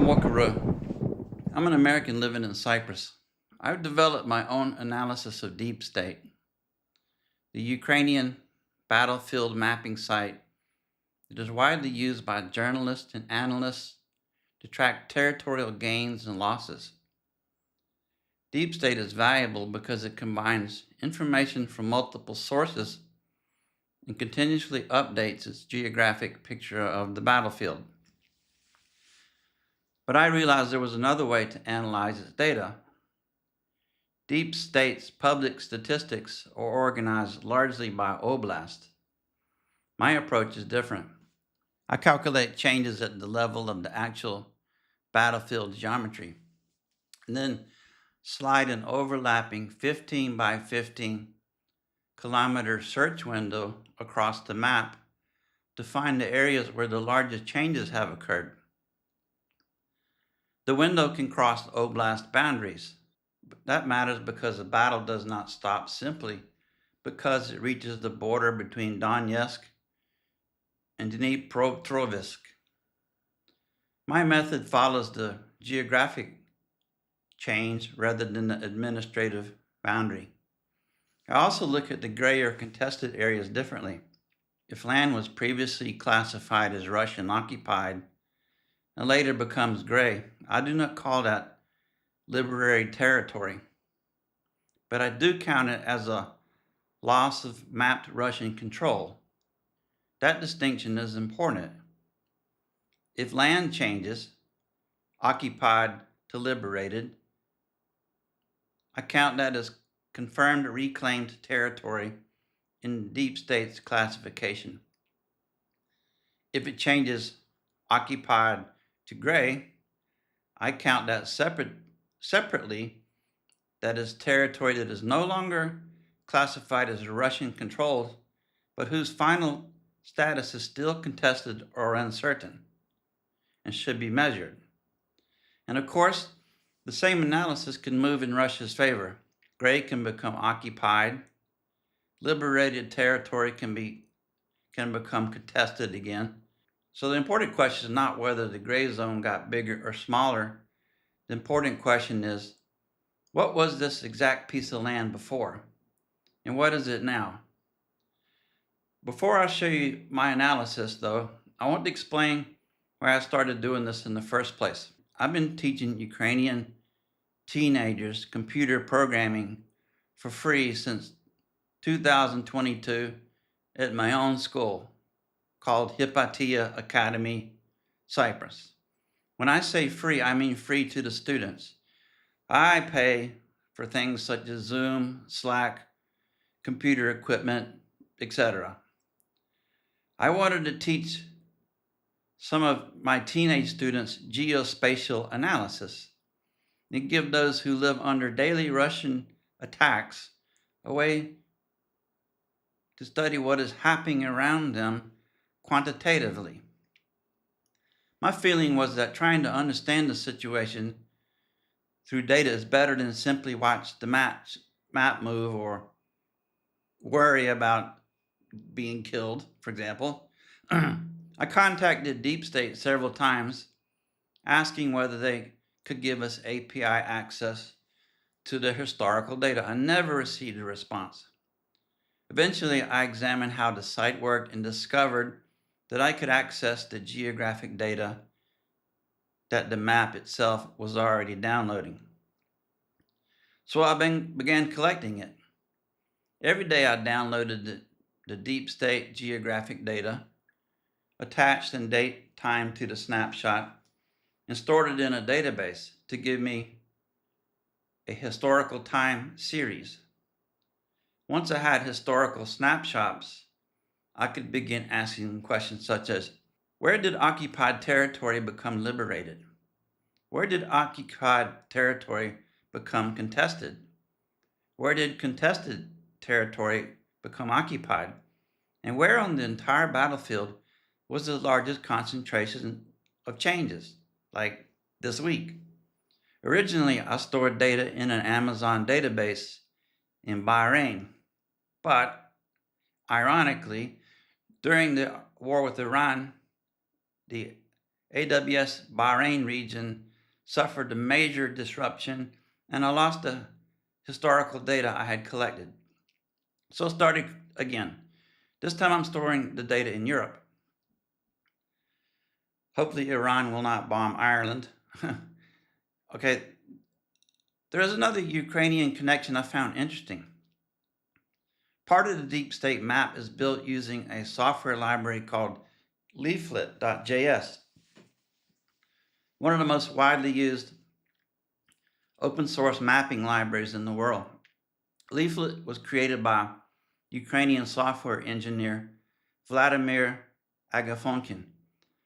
I'm Wakaru. I'm an American living in Cyprus. I've developed my own analysis of DeepState, the Ukrainian battlefield mapping site that is widely used by journalists and analysts to track territorial gains and losses. DeepState is valuable because it combines information from multiple sources and continuously updates its geographic picture of the battlefield. But I realized there was another way to analyze its data. DeepState's public statistics are organized largely by oblast. My approach is different. I calculate changes at the level of the actual battlefield geometry, and then slide an overlapping 15 by 15 kilometer search window across the map to find the areas where the largest changes have occurred. The window can cross oblast boundaries. That matters because the battle does not stop simply because it reaches the border between Donetsk and Dnipropetrovsk. My method follows the geographic change rather than the administrative boundary. I also look at the gray or contested areas differently. If land was previously classified as Russian occupied and later becomes gray, I do not call that liberated territory, but I do count it as a loss of mapped Russian control. That distinction is important. If land changes, occupied to liberated, I count that as confirmed reclaimed territory in DeepState's classification. If it changes occupied to gray, I count that separately, that is territory that is no longer classified as Russian controlled, but whose final status is still contested or uncertain and should be measured. And of course, the same analysis can move in Russia's favor. Gray can become occupied, liberated territory can become contested again. So the important question is not whether the gray zone got bigger or smaller. The important question is, what was this exact piece of land before? And what is it now? Before I show you my analysis, though, I want to explain why I started doing this in the first place. I've been teaching Ukrainian teenagers computer programming for free since 2022 at my own school called Hypatia Academy, Cyprus. When I say free, I mean free to the students. I pay for things such as Zoom, Slack, computer equipment, etc. I wanted to teach some of my teenage students geospatial analysis and give those who live under daily Russian attacks a way to study what is happening around them quantitatively. My feeling was that trying to understand the situation through data is better than simply watch the map move or worry about being killed, for example. I contacted DeepState several times asking whether they could give us API access to the historical data. I never received a response. Eventually, I examined how the site worked and discovered that I could access the geographic data that the map itself was already downloading. So I began collecting it. Every day I downloaded the DeepState geographic data, attached and date time to the snapshot, and stored it in a database to give me a historical time series. Once I had historical snapshots, I could begin asking questions such as, where did occupied territory become liberated? Where did occupied territory become contested? Where did contested territory become occupied? And where on the entire battlefield was the largest concentration of changes, like this week? Originally, I stored data in an Amazon database in Bahrain, but ironically, during the war with Iran, the AWS Bahrain region suffered a major disruption, and I lost the historical data I had collected. So I started again. This time I'm storing the data in Europe. Hopefully Iran will not bomb Ireland. Okay, there is another Ukrainian connection I found interesting. Part of the DeepState map is built using a software library called Leaflet.js, one of the most widely used open source mapping libraries in the world. Leaflet was created by Ukrainian software engineer Vladimir Agafonkin.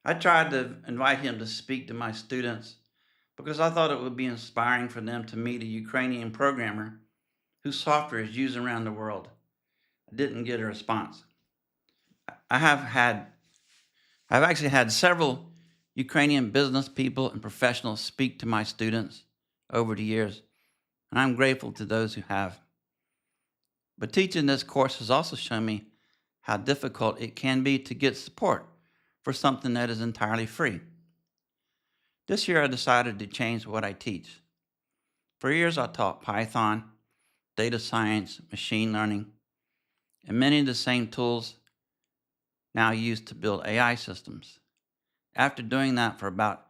I tried to invite him to speak to my students because I thought it would be inspiring for them to meet a Ukrainian programmer whose software is used around the world. I didn't get a response. I've actually had several Ukrainian business people and professionals speak to my students over the years, and I'm grateful to those who have. But teaching this course has also shown me how difficult it can be to get support for something that is entirely free. This year I decided to change what I teach. For years I taught Python, data science, machine learning, and many of the same tools now used to build AI systems. After doing that for about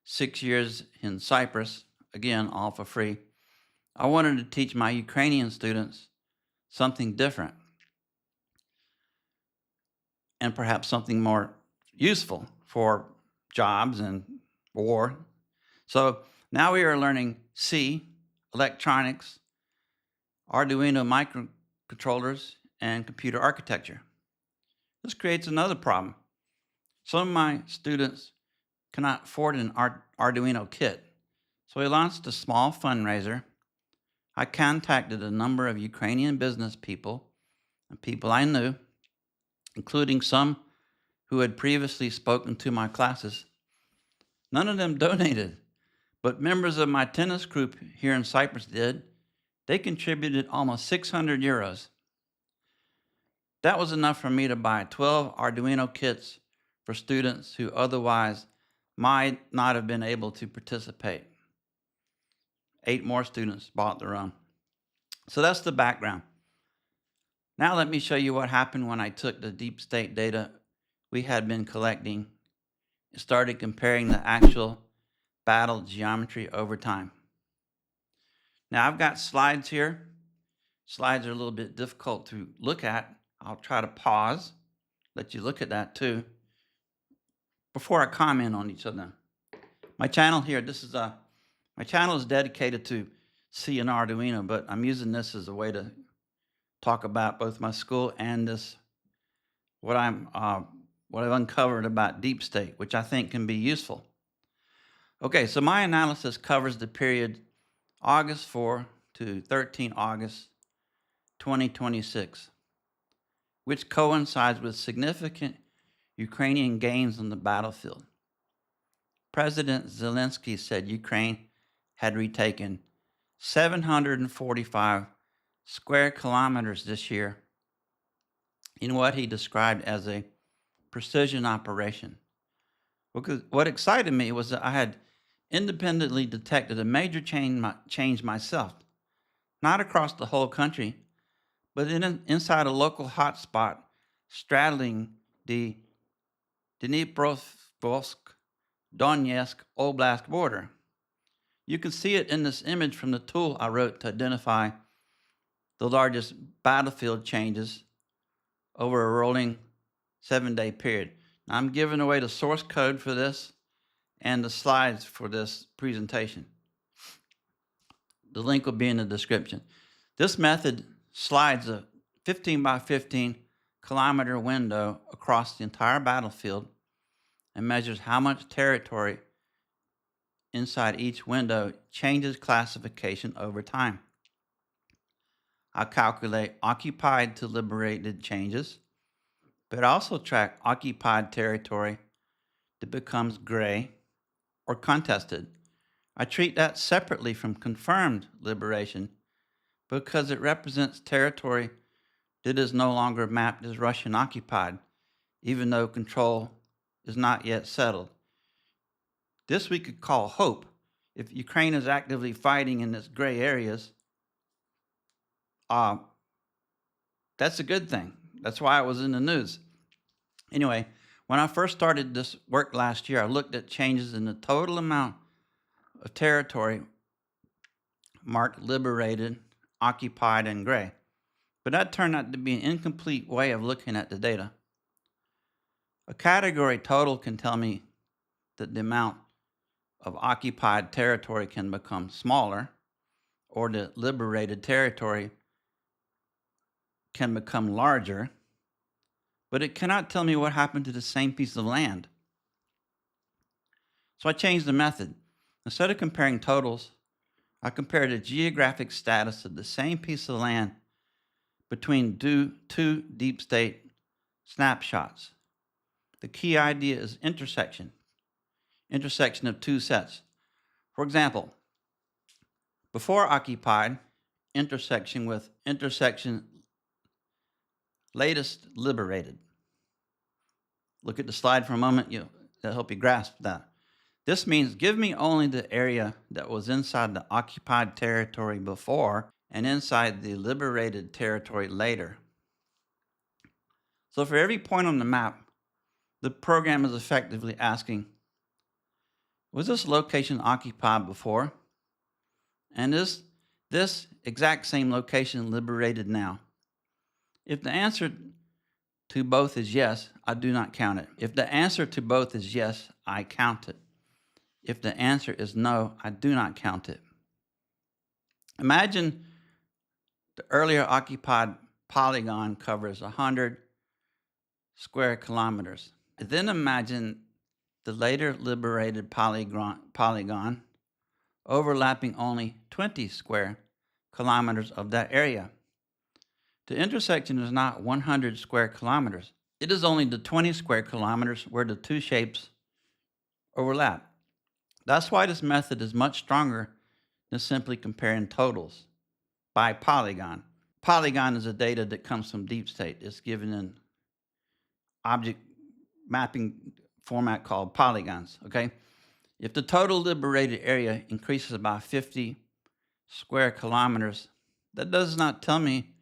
6 years in Cyprus, again, all for free, I wanted to teach my Ukrainian students something different and perhaps something more useful for jobs and war. So now we are learning C, electronics, Arduino microcontrollers, and computer architecture. This creates another problem. Some of my students cannot afford an Arduino kit, so we launched a small fundraiser. I contacted a number of Ukrainian business people and people I knew, including some who had previously spoken to my classes. None of them donated, but members of my tennis group here in Cyprus did. They contributed almost 600 euros. That was enough for me to buy 12 Arduino kits for students who otherwise might not have been able to participate. 8 more students bought their own. So that's the background. Now let me show you what happened when I took the DeepState data we had been collecting and started comparing the actual battle geometry over time. Now I've got slides here. Slides are a little bit difficult to look at. I'll try to pause, let you look at that too, before I comment on each of them. My channel here, my channel is dedicated to C and Arduino, but I'm using this as a way to talk about both my school and this, what I've uncovered about DeepState, which I think can be useful. Okay, so my analysis covers the period August 4 to 13 August 2026, which coincides with significant Ukrainian gains on the battlefield. President Zelensky said Ukraine had retaken 745 square kilometers this year in what he described as a precision operation. Because what excited me was that I had independently detected a major change myself, not across the whole country, but inside a local hotspot straddling the Dnipropetrovsk, Donetsk oblast border. You can see it in this image from the tool I wrote to identify the largest battlefield changes over a rolling 7-day period. Now, I'm giving away the source code for this and the slides for this presentation. The link will be in the description. This method slides a 15 by 15 kilometer window across the entire battlefield and measures how much territory inside each window changes classification over time. I calculate occupied to liberated changes, but also track occupied territory that becomes gray or contested. I treat that separately from confirmed liberation because it represents territory that is no longer mapped as Russian occupied, even though control is not yet settled. This we could call hope. If Ukraine is actively fighting in its gray areas, that's a good thing. That's why it was in the news. Anyway, when I first started this work last year, I looked at changes in the total amount of territory marked liberated, occupied, and gray. But that turned out to be an incomplete way of looking at the data. A category total can tell me that the amount of occupied territory can become smaller, or the liberated territory can become larger, but it cannot tell me what happened to the same piece of land. So I changed the method. Instead of comparing totals, I compared the geographic status of the same piece of land between two DeepState snapshots. The key idea is intersection of two sets. For example, before occupied, intersection with intersection latest liberated. Look at the slide for a moment, that'll help you grasp that. This means give me only the area that was inside the occupied territory before and inside the liberated territory later. So for every point on the map, the program is effectively asking, was this location occupied before? And is this exact same location liberated now? If the answer to both is yes, I do not count it. If the answer to both is yes, I count it. If the answer is no, I do not count it. Imagine the earlier occupied polygon covers 100 square kilometers. Then imagine the later liberated polygon overlapping only 20 square kilometers of that area. The intersection is not 100 square kilometers. It is only the 20 square kilometers where the two shapes overlap. That's why this method is much stronger than simply comparing totals by polygon. Polygon is a data that comes from DeepState. It's given in object mapping format called polygons, okay? If the total liberated area increases by 50 square kilometers, that does not tell me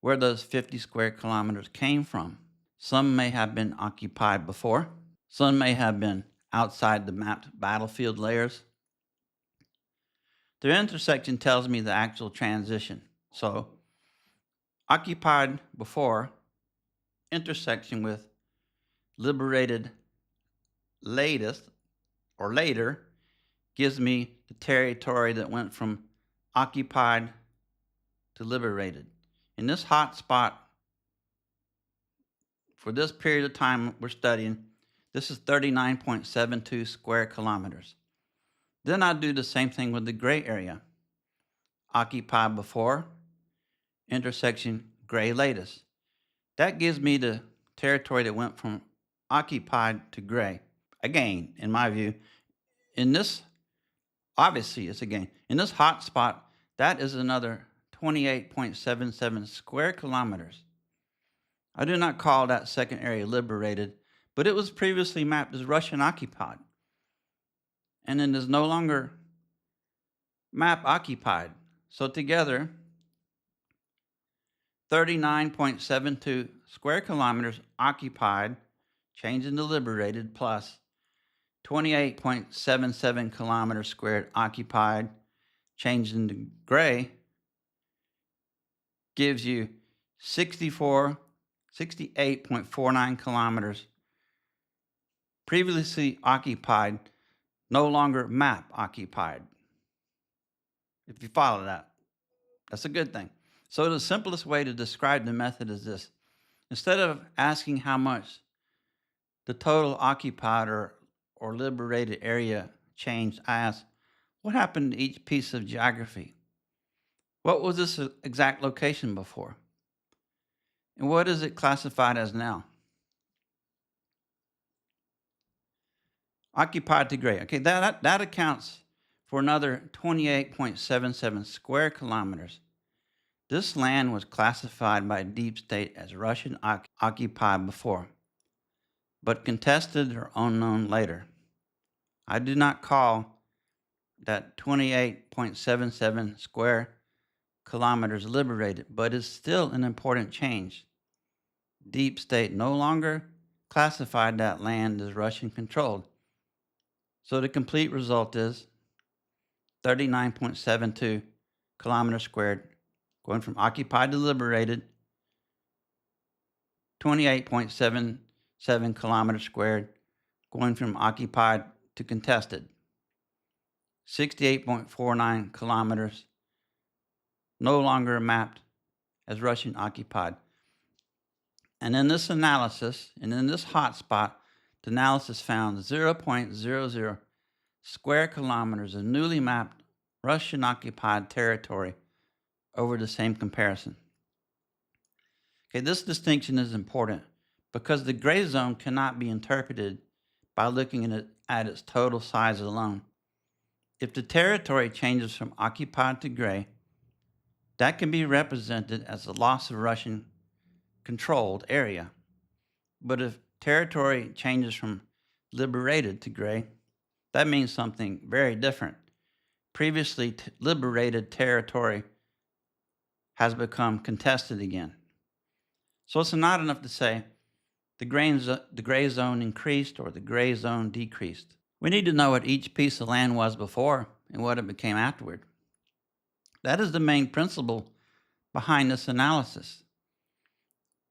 where those 50 square kilometers came from. Some may have been occupied before. Some may have been outside the mapped battlefield layers. The intersection tells me the actual transition. So, occupied before, intersection with liberated latest or later gives me the territory that went from occupied to liberated. In this hotspot, for this period of time we're studying, this is 39.72 square kilometers. Then I do the same thing with the gray area. Occupied before, intersection gray latest. That gives me the territory that went from occupied to gray. Again, in my view, in this, obviously it's a gain. In this hotspot, that is another 28.77 square kilometers. I do not call that second area liberated, but it was previously mapped as Russian occupied. And it is no longer map occupied. So together, 39.72 square kilometers occupied, changing to liberated, plus 28.77 kilometers squared occupied, changing to gray, gives you 68.49 kilometers previously occupied, no longer map occupied. If you follow that, that's a good thing. So the simplest way to describe the method is this. Instead of asking how much the total occupied or liberated area changed, I ask, what happened to each piece of geography? What was this exact location before? And what is it classified as now? Occupied to gray. Okay, that accounts for another 28.77 square kilometers. This land was classified by DeepState as Russian occupied before, but contested or unknown later. I do not call that 28.77 square kilometers liberated, but it's still an important change. Deep State no longer classified that land as Russian controlled. So the complete result is 39.72 kilometers squared, going from occupied to liberated, 28.77 kilometers squared, going from occupied to contested, 68.49 kilometers no longer mapped as Russian occupied. And in this analysis, and in this hotspot, the analysis found 0.00 square kilometers of newly mapped Russian occupied territory over the same comparison. Okay, this distinction is important because the gray zone cannot be interpreted by looking at its total size alone. If the territory changes from occupied to gray, that can be represented as a loss of Russian controlled area. But if territory changes from liberated to gray, that means something very different. Previously liberated territory has become contested again. So it's not enough to say the gray zone increased or the gray zone decreased. We need to know what each piece of land was before and what it became afterward. That is the main principle behind this analysis.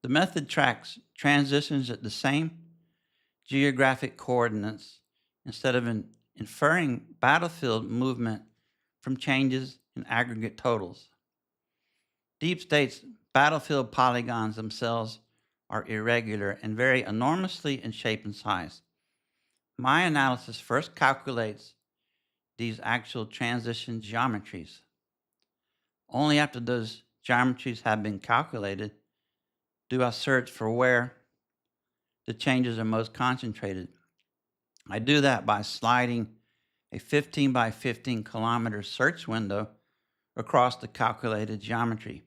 The method tracks transitions at the same geographic coordinates instead of inferring battlefield movement from changes in aggregate totals. Deep State's battlefield polygons themselves are irregular and vary enormously in shape and size. My analysis first calculates these actual transition geometries. Only after those geometries have been calculated do I search for where the changes are most concentrated. I do that by sliding a 15 by 15 kilometer search window across the calculated geometry.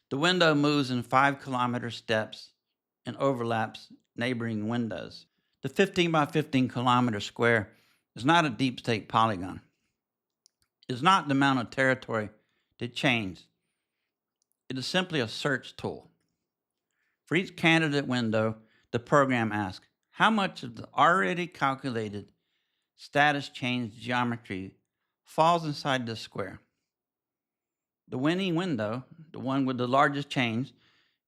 The window moves in 5 kilometer steps and overlaps neighboring windows. The 15 by 15 kilometer square is not a deep state polygon. It's not the amount of territory that changed. It is simply a search tool. For each candidate window, the program asks, how much of the already calculated status change geometry falls inside this square? The winning window, the one with the largest change,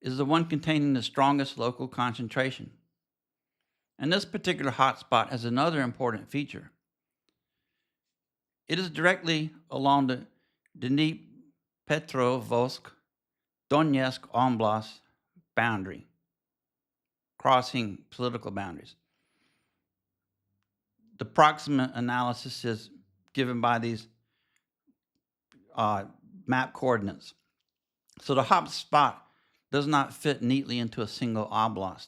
is the one containing the strongest local concentration. And this particular hotspot has another important feature. It is directly along the Dnipropetrovsk, Donetsk oblast boundary, crossing political boundaries. The proximate analysis is given by these map coordinates. So the hotspot does not fit neatly into a single oblast.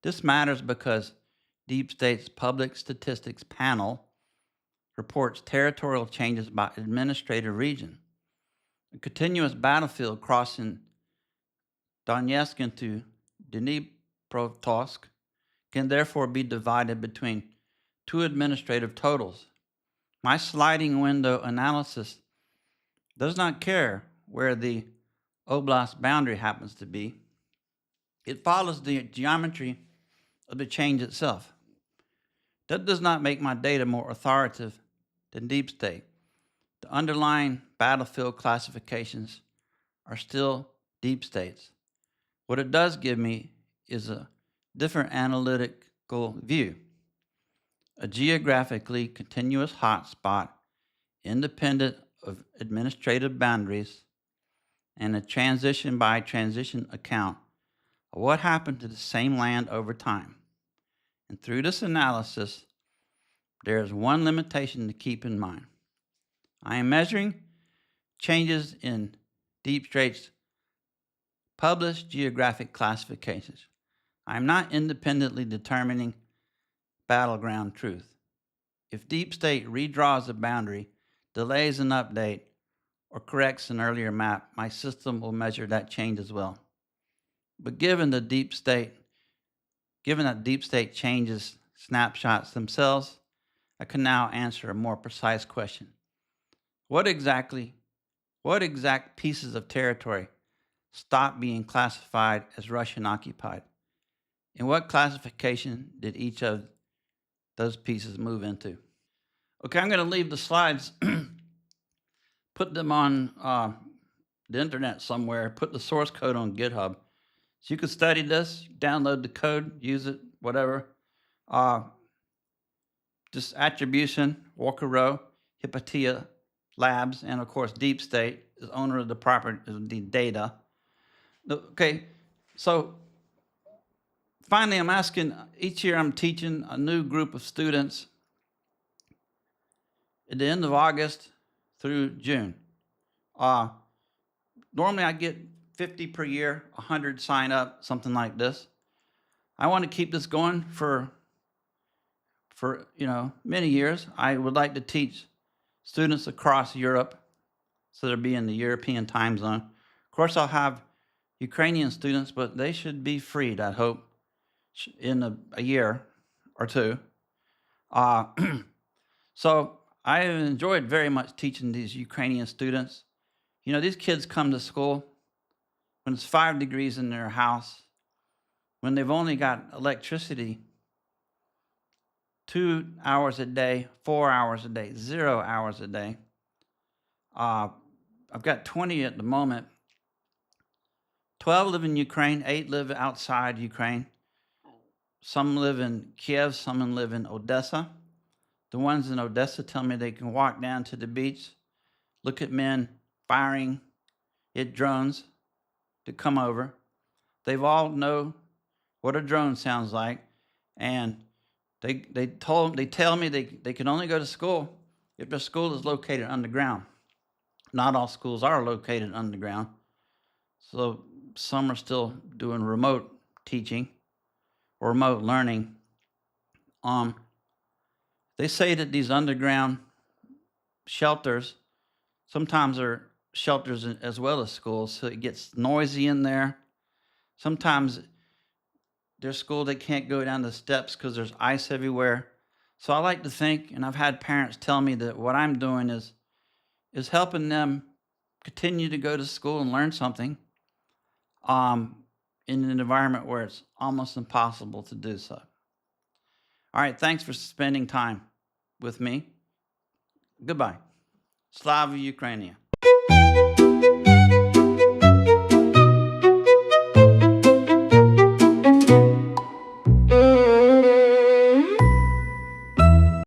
This matters because Deep State's Public Statistics Panel reports territorial changes by administrative region. A continuous battlefield crossing Donetsk into Dnipropetrovsk can therefore be divided between two administrative totals. My sliding window analysis does not care where the oblast boundary happens to be. It follows the geometry of the change itself. That does not make my data more authoritative than Deep State. The underlying battlefield classifications are still Deep State's. What it does give me is a different analytical view. A geographically continuous hotspot, independent of administrative boundaries, and a transition by transition account of what happened to the same land over time. And through this analysis, there is one limitation to keep in mind. I am measuring changes in Deep State's published geographic classifications. I am not independently determining battleground truth. If Deep State redraws a boundary, delays an update, or corrects an earlier map, my system will measure that change as well. But given that Deep State changes snapshots themselves, I can now answer a more precise question. What exact pieces of territory stopped being classified as Russian occupied? And what classification did each of those pieces move into? Okay, I'm going to leave the slides, put them on the internet somewhere, put the source code on GitHub. So you can study this, download the code, use it, whatever. Just attribution, Walker Row, Hippotia Labs, and of course DeepState is owner of the property, of the data. Okay, so finally I'm asking, each year I'm teaching a new group of students at the end of August through June. Normally I get 50 per year, 100 sign up, something like this. I want to keep this going for many years. I would like to teach students across Europe, so they'll be in the European time zone. Of course, I'll have Ukrainian students, but they should be freed, I hope, in a year or two. So I enjoyed very much teaching these Ukrainian students. You know, these kids come to school when it's 5 degrees in their house, when they've only got electricity 2 hours a day, 4 hours a day, 0 hours a day. I've got 20 at the moment. 12 live in Ukraine, 8 live outside Ukraine. Some live in Kiev, some live in Odessa. The ones in Odessa tell me they can walk down to the beach, look at men firing at drones to come over. They've all know what a drone sounds like, and they tell me they can only go to school if their school is located underground. Not all schools are located underground, so some are still doing remote teaching or remote learning. They say that these underground shelters sometimes are shelters as well as schools, so it gets noisy in there. Sometimes their school, they can't go down the steps because there's ice everywhere. So I like to think, and I've had parents tell me that what I'm doing is helping them continue to go to school and learn something in an environment where it's almost impossible to do so. All right, thanks for spending time with me. Goodbye. Slava Ukrainia.